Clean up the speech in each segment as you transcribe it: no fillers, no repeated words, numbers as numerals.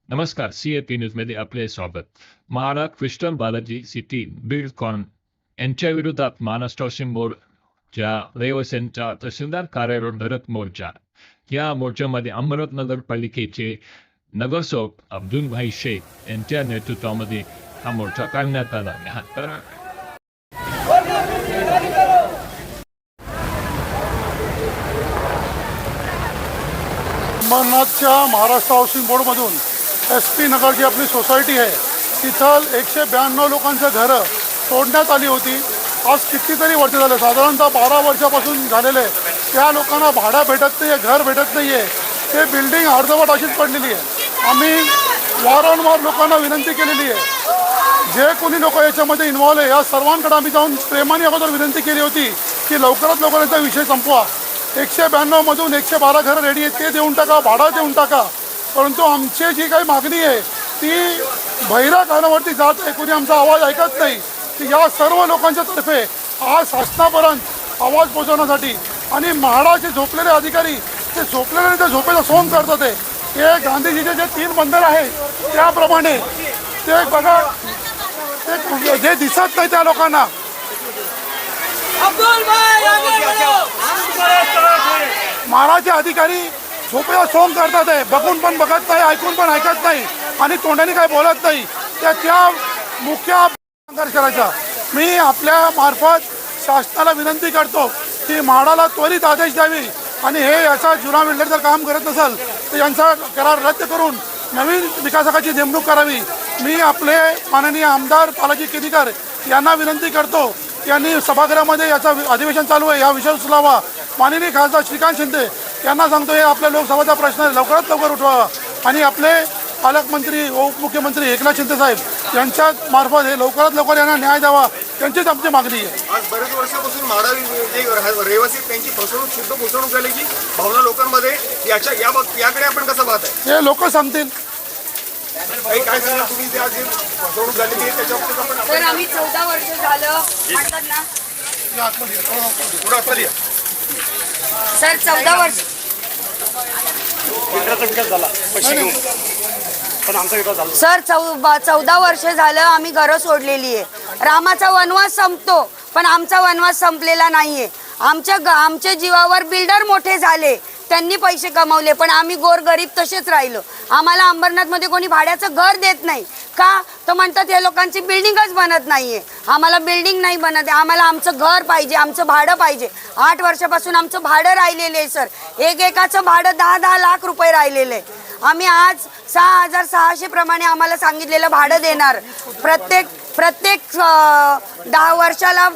नमस्कार, CAP न्यूजमध्ये आपले स्वागत. महाराज क्रिस्टन बालाजी सिटी बिल्डकॉन यांच्या विरोधात महाराष्ट्र हाऊसिंग बोर्डच्या रहिवाशांचा तहसीलदार कार्यालयावर धरत मोर्चा. या मोर्चामध्ये अहमदनगर पालिकेचे नगरसेवक अब्दुलभाई शेख यांच्या नेतृत्वामध्ये हा मोर्चा काढण्यात आला. अंबरनाथच्या महाराष्ट्र हाऊसिंग बोर्डमधून SP नगर जी आपली सोसायटी आहे तिथं 192 लोकांचं घरं तोडण्यात आली होती. आज कितीतरी वर्ष झाले, साधारणतः 12 वर्षापासून झालेले. त्या लोकांना भाडं भेटत नाही आहे, घर भेटत नाही आहे. ते बिल्डिंग अर्धवट अशीच पडलेली आहे. आम्ही वारंवार लोकांना विनंती केलेली आहे, जे कोणी लोक याच्यामध्ये इन्व्हॉल्व आहे या सर्वांकडे आम्ही जाऊन प्रेमाने अगोदर विनंती केली होती की लवकरात लवकर याचा विषय संपवा. 192 मधून 112 घरं रेडी आहेत, ते देऊन टाका, भाडं देऊन टाका. परंतु आमची जी काही मागणी आहे ती बहिरा कानावरती जात आहे. कोणी आमचा आवाज ऐकत नाही. की या सर्व लोकांच्या तर्फे आज शासनापर्यंत आवाज पोहोचवण्यासाठी आणि म्हाडाचे झोपलेले अधिकारी ते झोपलेले त्या झोपेचा सोंग करतात आहे. हे गांधीजीचे जे 3 बंधन आहेत त्याप्रमाणे ते बघा, ते जे दिसत नाही त्या लोकांना महाराजचे अधिकारी झोपेला सोंग करतात आहे. बघून पण बघत नाही, ऐकून पण ऐकत नाही आणि तोंडाने काय बोलत नाही. त्या मुख्य संघर्ष करायचा. मी आपल्या मार्फत शासनाला विनंती करतो की म्हाडाला त्वरित आदेश द्यावी आणि हे याचा जुना बिल्डर जर काम करत नसेल तर यांचा करार रद्द करून नवीन विकासकाची नेमणूक करावी. मी आपले माननीय आमदार बालाजी केनीकर यांना विनंती करतो, यांनी सभागृहामध्ये याचा अधिवेशन चालू आहे, या विषय उचलावा. माननीय खासदार श्रीकांत शिंदे यांना सांगतो, हे आपल्या लोकसभेचा प्रश्न आहे, लवकरात लवकर उठवावा. आणि आपले पालकमंत्री उपमुख्यमंत्री एकनाथ शिंदे साहेब यांच्या मार्फत हे लवकरात लवकर यांना न्याय द्यावा, त्यांचीच आमची मागणी आहे. आज बरेच वर्षापासून म्हाडा जे रहिवासी त्यांची फसवणूक शुद्ध फसवणूक झाली की भावना लोकांमध्ये याकडे आपण कसं पाहताय? हे लोक सांगतील. काय सांगा तुम्ही, ते आज जी फसवणूक झालेली आहे त्याच्या बाबतीत आपण सर आम्ही 14 वर्ष झालं म्हणतात ना थोडं आतमध्ये या. सर 14 वर्ष सर 14 वर्ष झालं आम्ही घरं सोडलेली आहे. रामाचा वनवास संपतो पण आमचा वनवास संपलेला नाहीये. आमच्या जीवावर बिल्डर मोठे झाले, त्यांनी पैसे कमावले, पण आम्ही गोरगरीब तसेच राहिलो. आम्हाला अंबरनाथमध्ये कोणी भाड्याचं घर देत नाही का, तर म्हणतात हे लोकांची बिल्डिंगच बनत नाहीये. आम्हाला बिल्डिंग नाही बनत आहे, आम्हाला आमचं घर पाहिजे, आमचं भाडं पाहिजे. 8 वर्षापासून आमचं भाडं राहिलेलं आहे सर. एकाचं भाडं 10-10 लाख रुपये राहिलेलं आहे. आम्ही आज 6,600 प्रमाणे आम्हाला सांगितलेलं भाडं देणार. प्रत्येक 10 वर्षाला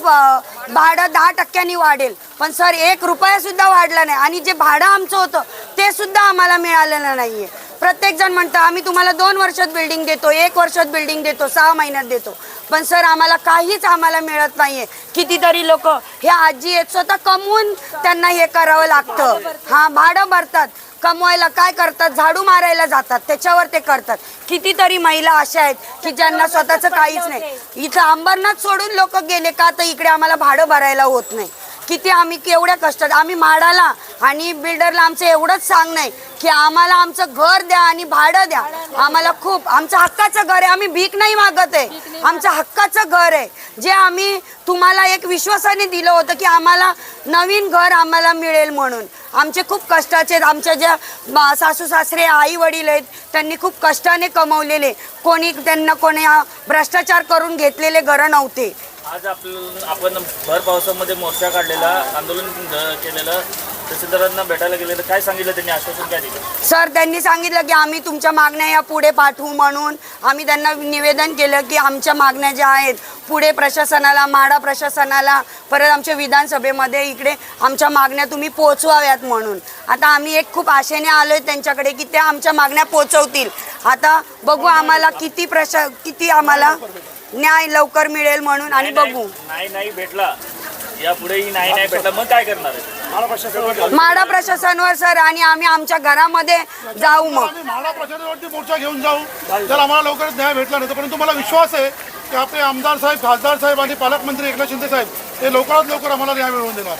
भाडं 10% वाढेल, पण सर 1 रुपया सुद्धा वाढला नाही. आणि जे भाडं आमचं होतं ते सुद्धा आम्हाला मिळालेलं नाहीये. प्रत्येक जण म्हणतं आम्ही तुम्हाला 2 वर्षात बिल्डिंग देतो, 1 वर्षात बिल्डिंग देतो, 6 महिन्यात देतो, पण सर आम्हाला काहीच मिळत नाहीये. कितीतरी लोक हे आजी आहेत, स्वतः कमवून त्यांना हे करावं लागतं. भाडं भरतात, कमवायला काय करतात, झाडू मारायला जातात, त्याच्यावर ते करतात. कितीतरी महिला अशा आहेत की ज्यांना स्वतःचं काहीच नाही. इथं अंबरनाथ सोडून लोक गेले का, तर इकडे आम्हाला भाडं भरायला होत नाही. किती आम्ही केवढ्या कष्टात, आम्ही म्हाडाला आणि बिल्डरला आमचं एवढंच सांगणं आहे की आम्हाला आमचं घर द्या आणि भाडं द्या. आम्हाला खूप आमचं हक्काचं घर आहे, आम्ही भीक नाही मागत आहे, आमचं हक्काचं घर आहे. जे आम्ही तुम्हाला एक विश्वासाने दिलं होतं की आम्हाला नवीन घर आम्हाला मिळेल म्हणून. आमचे खूप कष्टाचे, आमच्या ज्या सासू सासरे आई वडील आहेत त्यांनी खूप कष्टाने कमवलेले, त्यांना कोणी भ्रष्टाचार करून घेतलेले घरं नव्हते. आज आपण भर पावसामध्ये मोर्चा काढलेला, आंदोलन केलेलं, तहसीलदारांना भेटायला गेलेलं, काय सांगितलं त्यांनी, आश्वासन काय दिलं? सर त्यांनी सांगितलं की आम्ही तुमच्या मागण्या या पुढे पाठवू म्हणून. आम्ही त्यांना निवेदन केलं की आमच्या मागण्या ज्या आहेत पुढे प्रशासनाला, म्हाडा प्रशासनाला, परत आमच्या विधानसभेमध्ये इकडे आमच्या मागण्या तुम्ही पोचवाव्यात म्हणून. आता आम्ही एक खूप आशेने आलोय त्यांच्याकडे की त्या आमच्या मागण्या पोचवतील. आता बघू आम्हाला किती आम्हाला न्याय लवकर मिळेल म्हणून. आणि बघू नाही भेटला, यापुढेही नाही भेटला, मग काय करणार आहे? म्हाडा प्रशासनावर सर, आणि आम्ही आमच्या घरामध्ये जाऊ. मग म्हाडा प्रशासनावरती मोर्चा घेऊन जाऊ जर आम्हाला लवकरच न्याय भेटला नाही. परंतु मला विश्वास आहे की आपले आमदार साहेब, खासदार साहेब आणि पालकमंत्री एकनाथ शिंदे साहेब हे लवकरात लवकर आम्हाला न्याय मिळवून देणार.